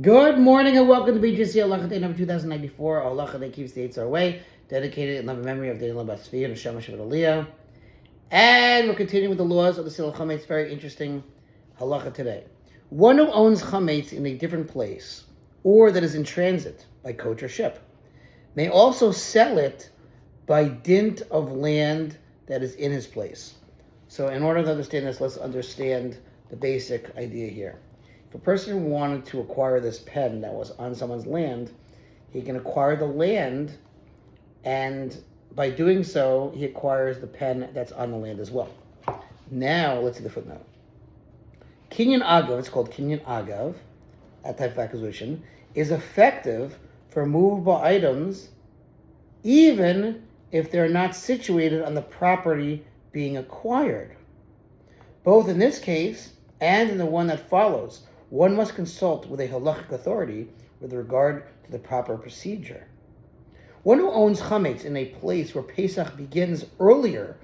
Good morning and welcome to BJC Halacha A number 2094. Halacha that keeps the Yetzer Hara away, dedicated in loving memory of Daniel Basvi and Hashem Hashem Aliyah. And we're continuing with the laws of the Sila Chametz. Very interesting halacha today. One who owns chametz in a different place, or that is in transit by coach or ship, may also sell it by dint of land that is in his place. So in order to understand this, let's understand the basic idea here. If a person wanted to acquire this pen that was on someone's land, he can acquire the land, and by doing so, he acquires the pen that's on the land as well. Now, let's see the footnote. Kinyan Agav, it's called Kinyan Agav, that type of acquisition, is effective for movable items even if they're not situated on the property being acquired. Both in this case and in the one that follows, one must consult with a halachic authority with regard to the proper procedure. One who owns chametz in a place where Pesach begins earlier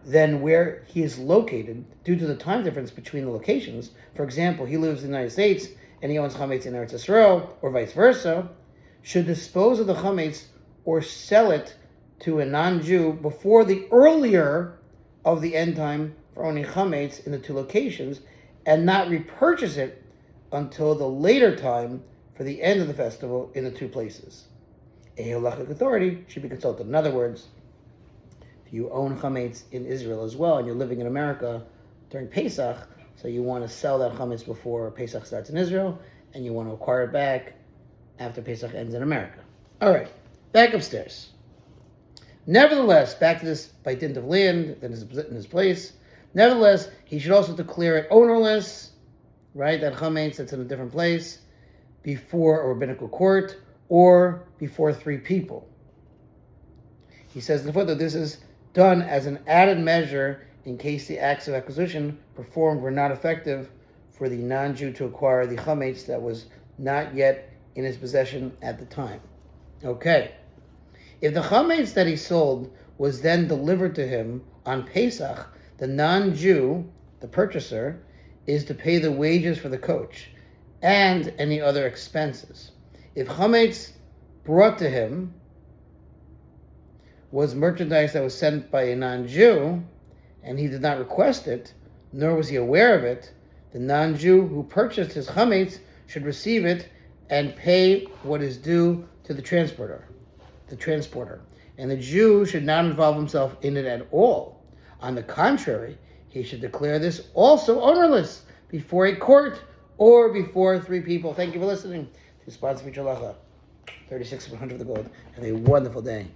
than where he is located due to the time difference between the locations, for example, he lives in the United States and he owns chametz in Eretz Yisrael, or vice versa, should dispose of the chametz or sell it to a non-Jew before the earlier of the end time for owning chametz in the two locations, and not repurchase it until the later time for the end of the festival in the two places. A halachic authority should be consulted. In other words, if you own chametz in Israel as well and you're living in America during Pesach, so you want to sell that chametz before Pesach starts in Israel, and you want to acquire it back after Pesach ends in America. All right, back upstairs. Nevertheless, back to this by dint of land that is in his place. Nevertheless, he should also declare it ownerless, right? That chametz that's in a different place before a rabbinical court or before three people. He says in the footnote, this is done as an added measure in case the acts of acquisition performed were not effective for the non-Jew to acquire the chametz that was not yet in his possession at the time. Okay. If the chametz that he sold was then delivered to him on Pesach, the non-Jew, the purchaser, is to pay the wages for the coach and any other expenses. If chametz brought to him was merchandise that was sent by a non-Jew, and he did not request it, nor was he aware of it, the non-Jew who purchased his chametz should receive it and pay what is due to the transporter. And the Jew should not involve himself in it at all. On the contrary, he should declare this also ownerless before a court or before three people. Thank you for listening to Sponsor Feature Halacha 36 100 of the Gold. Have a wonderful day.